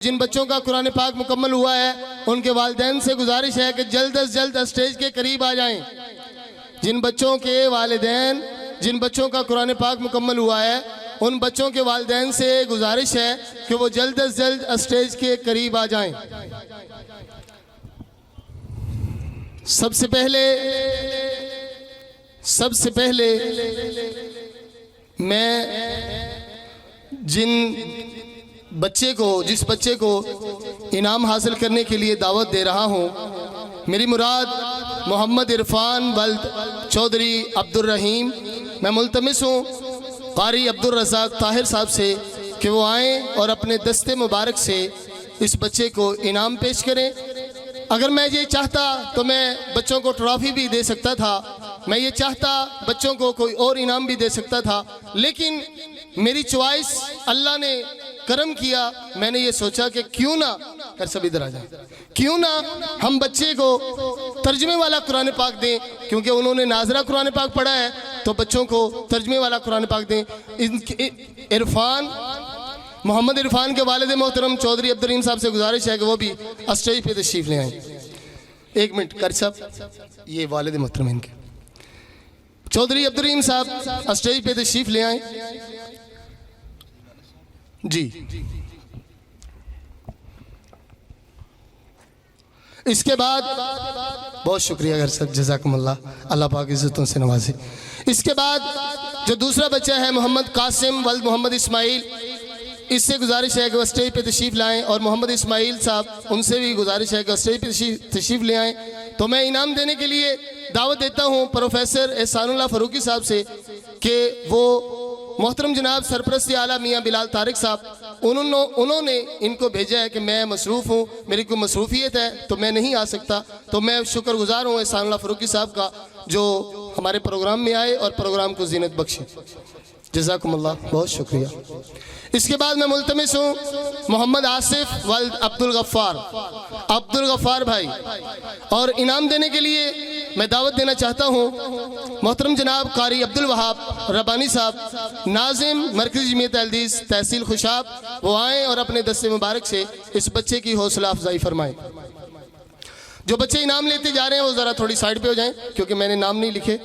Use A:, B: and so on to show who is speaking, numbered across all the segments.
A: जिन बच्चों का कुरान पाक मुकम्मल हुआ है उनके वालिदैन से गुजारिश है कि जल्द से जल्द स्टेज के करीब आ जाएं। जिन बच्चों के वालिदैन जिन बच्चों का कुरान पाक मुकम्मल हुआ है उन बच्चों के वालिदैन से गुजारिश है कि वो जल्द से जल्द स्टेज के करीब आ जाएं। सबसे पहले मैं जिस बच्चे को इनाम हासिल करने के लिए दावत दे रहा हूँ, मेरी मुराद मोहम्मद इरफान वल्द चौधरी अब्दुल रहीम। मैं मुल्तमिस हूँ कारी अब्दुल रज़ाक ताहिर साहब से कि वो आएँ और अपने दस्ते मुबारक से इस बच्चे को इनाम पेश करें। अगर मैं ये चाहता तो मैं बच्चों को ट्रॉफ़ी भी दे सकता था, मैं ये चाहता बच्चों को कोई और इनाम भी दे सकता था, लेकिन मेरी चॉइस अल्लाह ने करम किया। मैंने ये सोचा कि क्यों ना कर सब इधर आ जाए, क्यों ना हम बच्चे को तर्जुमे वाला कुरान पाक दें, क्योंकि उन्होंने नाजरा कुरान पाक पढ़ा है तो बच्चों को तर्जुमे वाला कुरान पाक दें। मोहम्मद इरफान के वालिद मोहतरम चौधरी अब्दुल रहीम साहब से गुजारिश है कि वो भी स्टेज पे तशरीफ़ ले आएँ। एक मिनट कर साहब, ये वालिद मोहतरम इनके चौधरी अब्दुल रहीम साहब स्टेज पे तशरीफ़ ले आएँ जी। इसके बाद बहुत शुक्रिया घर साहब, जज़ाकुमुल्लाह, अल्लाह पाक इज़्ज़तों से नवाजे। इसके बाद जो दूसरा बच्चा है मोहम्मद कासिम वल्द मोहम्मद इस्माइल, इससे गुजारिश है कि वह स्टेज पे तशरीफ़ लाएँ, और मोहम्मद इस्माइल साहब उनसे भी गुजारिश है कि स्टेज पे तशरीफ़ ले आएँ। तो मैं इनाम देने के लिए दावत देता हूँ प्रोफेसर एहसानुल्लाह फ़ारूकी साहब से कि वो मोहतरम जनाब सरपरस्ती आला मियाँ बिलाल तारिक साहब, उन्होंने इनको भेजा है कि मैं मसरूफ़ हूँ, मेरी कोई मसरूफ़ियत है तो मैं नहीं आ सकता। तो मैं शुक्रगुज़ार हूँ एहसानुल्लाह फ़ारूकी साहब का जो हमारे प्रोग्राम में आए और प्रोग्राम को ज़ीनत बख्शे। जज़ाकुमुल्लाह, बहुत शुक्रिया। इसके बाद मैं मुल्तमिस हूँ मोहम्मद आसिफ वल्द अब्दुल गफ़ार भाई, और इनाम देने के लिए मैं दावत देना चाहता हूँ मोहतरम जनाब कारी अब्दुल वहाब रब्बानी साहब, नाज़िम मरकज़ी जमीयत अहलदीस तहसील खुशाब, वो आएँ और अपने दस्ते मुबारक से इस बच्चे की हौसला अफजाई फरमाएँ। जो बच्चे इनाम लेते जा रहे हैं वो ज़रा थोड़ी साइड पे हो जाएं, क्योंकि मैंने नाम नहीं लिखे,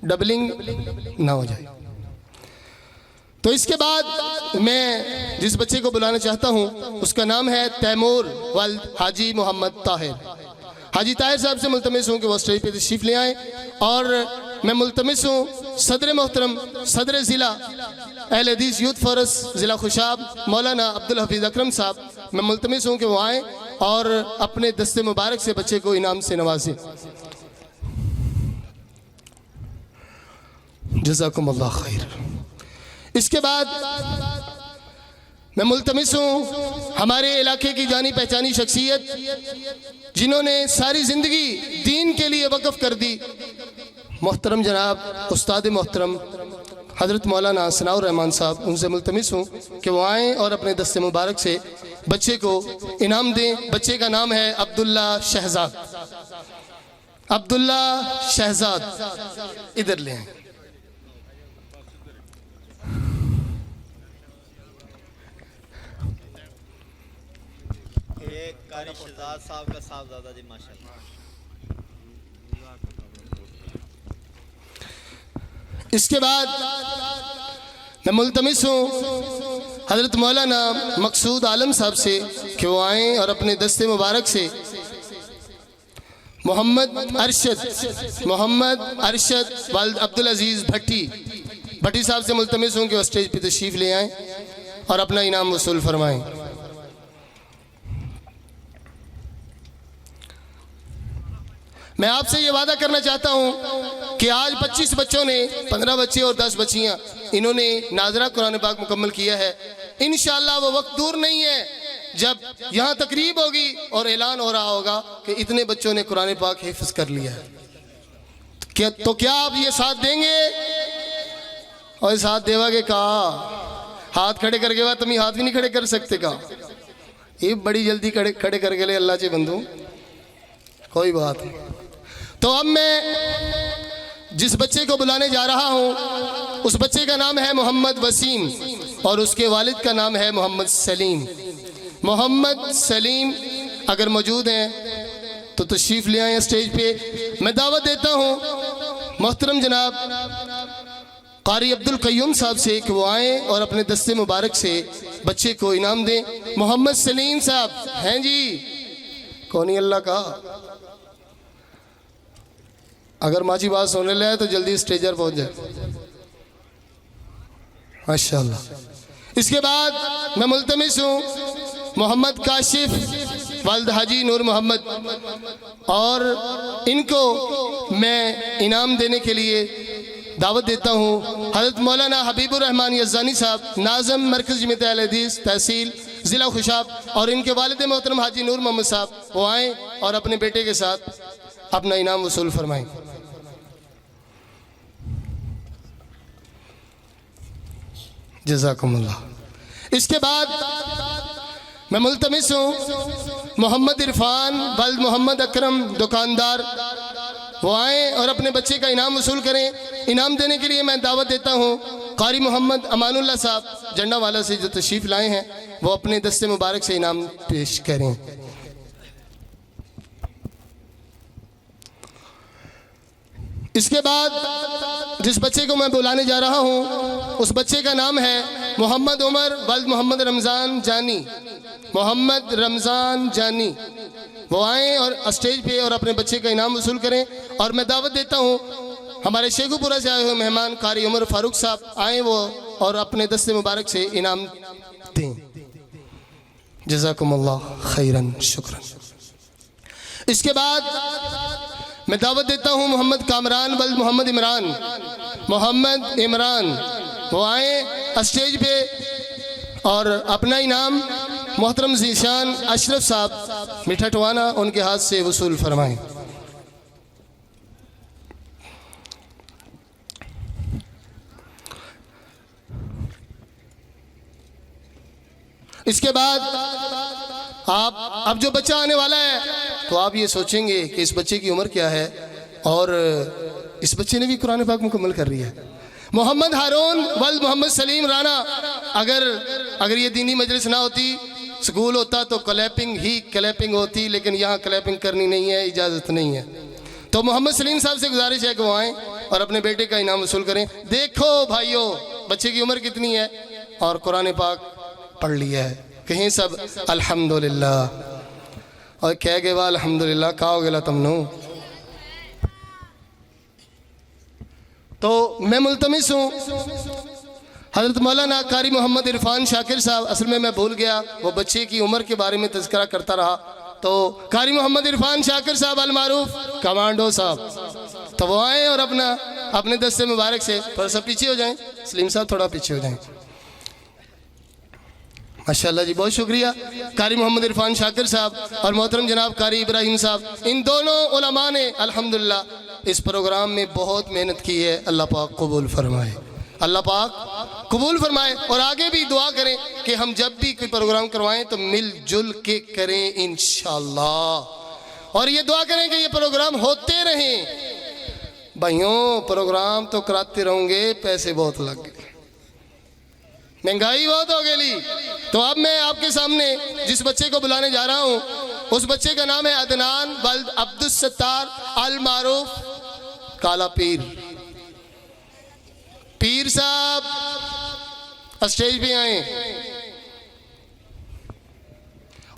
A: डबलिंग ना हो जाए। तो इसके बाद मैं जिस बच्चे को बुलाना चाहता हूँ उसका नाम है तैमूर वल्द हाजी मोहम्मद ताहिर। हाजी ताहिर साहब से मुल्तमिस हूँ कि वो स्टेज पे तशरीफ़ ले आएँ, और मैं मुल्तमिस हूँ सदर मोहतरम सदर ज़िला अहले हदीस यूथ फोरस ज़िला खुशाब मौलाना अब्दुल हफीज़ अकरम साहब, मैं मुल्तमिस हूँ कि वो आएँ और अपने दस्ते मुबारक से बच्चे को इनाम से नवाजें। जज़ाकुमुल्लाह खैर। इसके बाद मैं मुल्तमिस हूँ हमारे इलाके की जानी पहचानी शख्सियत, जिन्होंने सारी ज़िंदगी दीन के लिए वक़्फ़ कर दी, मोहतरम जनाब उस्ताद मोहतरम हज़रत मौलाना सनाउर रहमान साहब, उनसे मुल्तमिस हूँ कि वो आएँ और अपने दस्ते मुबारक से बच्चे को इनाम दें। बच्चे का नाम है अब्दुल्ला शहजाद, इधर ले आएँ।
B: कारी शहजाद साहब का साहबजादा जी, माशाअल्लाह।
A: इसके बाद मैं मुल्तमिस हूँ हज़रत मौलाना मकसूद आलम साहब से कि वो आएँ और अपने दस्ते मुबारक से मोहम्मद अरशद वल्द अब्दुल अजीज़ भट्टी साहब से मुल्तमिस हूँ कि वो स्टेज पे तशरीफ़ ले आएँ और अपना इनाम वसूल फरमाएँ। मैं आपसे ये वादा करना चाहता हूँ कि आज 25 बच्चों ने, 15 बच्चे और 10 बच्चियाँ, इन्होंने नाजरा कुरान पाक मुकम्मल किया है। इंशाअल्लाह वो वक्त दूर नहीं है जब यहाँ तकरीब होगी और ऐलान हो रहा होगा कि इतने बच्चों ने कुरान पाक हिफ्ज़ कर लिया है। क्या आप ये साथ देंगे? और साथ देवागे का हाथ खड़े करके बाद तुम हाथ भी नहीं खड़े कर सकते का, ये बड़ी जल्दी खड़े करके ले अल्लाह चे बंदू, कोई बात नहीं। तो अब मैं जिस बच्चे को बुलाने जा रहा हूँ उस बच्चे का नाम है मोहम्मद वसीम और उसके वालिद का नाम है मोहम्मद सलीम। मोहम्मद सलीम अगर मौजूद हैं तो तशरीफ़ ले आए स्टेज पे। मैं दावत देता हूँ मोहतरम जनाब कारी अब्दुल कय्यूम साहब से कि वो आएँ और अपने दस्ते मुबारक से बच्चे को इनाम दें। मोहम्मद सलीम साहब हैं जी, कौन अल्लाह का, अगर माची बात सुनने लगे तो जल्दी स्टेज पर पहुँच जाए माशाअल्लाह। इसके बाद मैं मुल्तमिस हूँ मोहम्मद काशिफ वालिद हाजी नूर मोहम्मद, और इनको मैं इनाम देने के लिए दावत देता हूँ हज़रत मौलाना हबीबुर रहमान यज़ानी साहब, नाज़म मरकज़ जमीयत अहले हदीस तहसील ज़िला खुशाब, और इनके वालिद मोहतरम हाजी नूर मोहम्मद साहब वो आएँ और अपने बेटे के साथ अपना इनाम वसूल फरमाएँ। जज़ाकुमुल्लाह। इसके बाद मैं मुल्तमिस हूँ मोहम्मद इरफान वल्द मोहम्मद अकरम दुकानदार, वो आएँ और अपने बच्चे का इनाम वसूल करें। इनाम देने के लिए मैं दावत देता हूँ कारी मोहम्मद अमानुल्लाह साहब जंडावाला से जो तशरीफ़ लाए हैं, वो अपने दस्ते मुबारक से इनाम पेश करें। इसके बाद जिस बच्चे को मैं बुलाने जा रहा हूँ उस बच्चे का नाम है मोहम्मद उमर वल्द मोहम्मद रमज़ान जानी, मोहम्मद रमज़ान जानी, वो आएँ और स्टेज पे और अपने बच्चे का इनाम वसूल करें। और मैं दावत देता हूँ हमारे शेखुपुरा से आए हुए मेहमान कारी उमर फारूक साहब आएँ वो और अपने दस्ते मुबारक से इनाम दें। जज़ाकुमुल्लाह खैरन शुक्रन। इसके बाद मैं दावत देता हूँ मोहम्मद कामरान वल्द मोहम्मद इमरान, मोहम्मद इमरान, वो आए स्टेज पे और अपना इनाम मोहतरम ज़ीशान अशरफ साहब मीठा टवाना उनके हाथ से वसूल फरमाएं। इसके बाद आप अब जो बच्चा आने वाला है तो आप ये सोचेंगे कि इस बच्चे की उम्र क्या है, और इस बच्चे ने भी कुरान पाक मुकम्मल कर लिया है। मोहम्मद हारून वल्द मोहम्मद सलीम राना, अगर ये दीनी मजलिस ना होती, स्कूल होता तो क्लैपिंग ही क्लैपिंग होती, लेकिन यहाँ क्लैपिंग करनी नहीं है, इजाज़त नहीं है। तो मोहम्मद सलीम साहब से गुजारिश है कि वो आएँ और अपने बेटे का इनाम वसूल करें। देखो भाइयों बच्चे की उम्र कितनी है और कुरान पाक पढ़ लिया है, कहीं सब अल्हम्दुलिल्लाह, और कह गए वाह अल्हम्दुलिल्लाह का हो गया तुमनो। तो मैं मुल्तमिस हूँ हज़रत मौलाना कारी मोहम्मद इरफान शाकिर साहब, असल में मैं भूल गया वो बच्चे की उम्र के बारे में तज़किरा करता रहा, तो कारी मोहम्मद इरफान शाकिर साहब अल मारूफ कमांडो साहब, तो वो आएँ और अपने दस्ते मुबारक से थोड़ा सा पीछे हो जाएं, सलीम साहब थोड़ा पीछे हो जाएं। माशाअल्लाह जी, बहुत शुक्रिया कारी मोहम्मद इरफान शाकिर साहब और मोहतरम जनाब कारी इब्राहिम साहब, इन दोनों उलमा ने अल्हम्दुलिल्लाह इस प्रोग्राम में बहुत मेहनत की है। अल्लाह पाक कबूल फरमाए, अल्लाह पाक कबूल फरमाए, और आगे भी दुआ करें कि हम जब भी कोई प्रोग्राम करवाएं तो मिलजुल के करें इंशाअल्लाह, और ये दुआ करें कि ये प्रोग्राम होते रहें। भाइयों प्रोग्राम तो कराते रहोगे, पैसे बहुत लग गए, महंगाई बहुत हो गई। तो अब मैं आपके सामने जिस बच्चे को बुलाने जा रहा हूँ उस बच्चे का नाम है अदनान वल्द अब्दुल सत्तार अल मारूफ काला पीर। पीर साहब स्टेज पे आए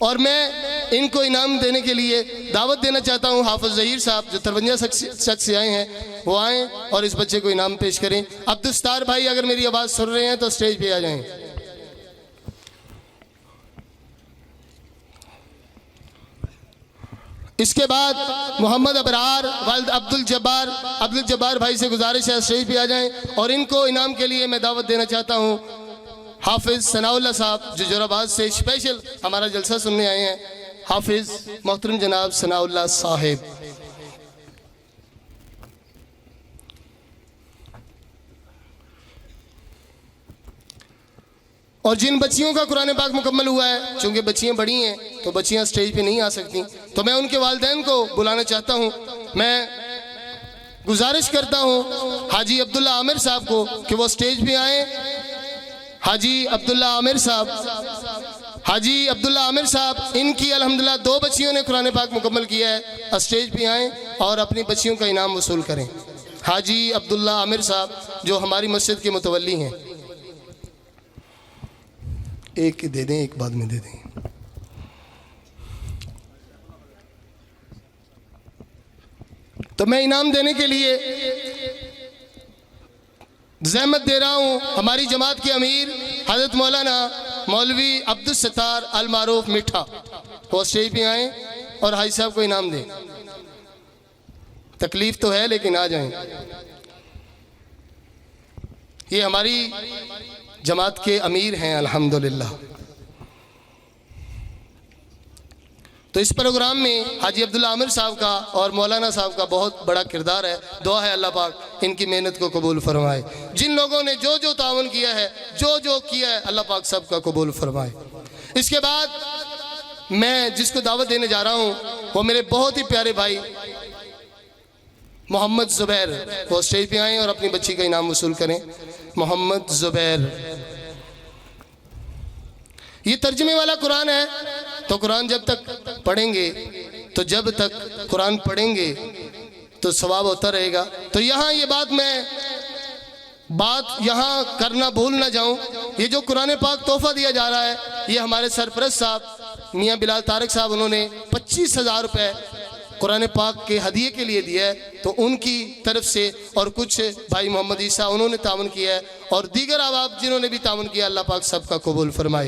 A: और मैं इनको इनाम देने के लिए दावत देना चाहता हूँ। हाफिज ज़हीर साहब जो 53 शख्स से आए हैं वो आएँ और इस बच्चे को इनाम पेश करें। अब्दुल सत्तार भाई अगर मेरी आवाज़ सुन रहे हैं तो स्टेज पे आ जाएं। इसके बाद मोहम्मद अबरार वल्द अब्दुल जब्बार भाई से गुजारिश है स्टेज पे आ जाएं और इनको इनाम के लिए मैं दावत देना चाहता हूँ। हाफिज सनाउल्लाह साहब जो जोराबाद से स्पेशल हमारा जलसा सुनने आए हैं, हाफिज मोहतरम जनाब सनाउल्लाह साहिब। और जिन बच्चियों का कुरान पाक मुकम्मल हुआ है, चूँकि बच्चियाँ बड़ी हैं तो बच्चियाँ स्टेज पे नहीं आ सकती, तो मैं उनके वालिदैन को बुलाना चाहता हूँ। मैं गुजारिश करता हूँ हाजी अब्दुल्ला आमिर साहब को कि वो स्टेज पे आएँ। हाजी अब्दुल्ला आमिर साहब हाजी अब्दुल्ला आमिर साहब, इनकी अल्हम्दुलिल्लाह 2 बच्चियों ने कुरान पाक मुकम्मल किया है। स्टेज पे आएँ और अपनी बच्चियों का इनाम वसूल करें। हाजी अब्दुल्ला आमिर साहब जो हमारी मस्जिद के मुतवल्ली हैं, एक दे दें, एक बाद में दे दें। तो मैं इनाम देने के लिए ज़हमत दे रहा हूँ हमारी जमात के अमीर हज़रत मौलाना मौलवी अब्दुल सत्तार अल मारूफ मिठा, वो स्टेज पे आएँ और हाजी साहब को इनाम दें। तकलीफ तो है लेकिन आ जाएं। ये हमारी जमात के अमीर हैं अल्हम्दुलिल्लाह। तो इस प्रोग्राम में हाजी अब्दुल्ला आमिर साहब का और मौलाना साहब का बहुत बड़ा किरदार है। दुआ है अल्लाह पाक इनकी मेहनत को कबूल फरमाए। जिन लोगों ने जो जो तावन किया है, जो जो किया है, अल्लाह पाक सब का कबूल फरमाए। इसके बाद मैं जिसको दावत देने जा रहा हूँ वो मेरे बहुत ही प्यारे भाई मोहम्मद ज़ुबैर, वो स्टेज पे आएँ और अपनी बच्ची का इनाम वसूल करें। मोहम्मद ज़ुबैर, ये तर्जुमे वाला कुरान है। तो कुरान जब तक पढ़ेंगे, तो जब तक कुरान पढ़ेंगे तो सवाब होता रहेगा। तो यहाँ ये बात यहाँ करना भूल ना जाऊँ, ये जो कुरान पाक तोहफा दिया जा रहा है, ये हमारे सरपरस्त साहब मियाँ बिलाल तारक साहब, उन्होंने 25,000 रुपये कुरान पाक के हदिये के लिए दिया है। तो उनकी तरफ से और कुछ भाई मोहम्मद ईसा उन्होंने तावन किया है, और दीगर अहबाब जिन्होंने भी तावन किया, अल्लाह पाक सबका कबूल फरमाए।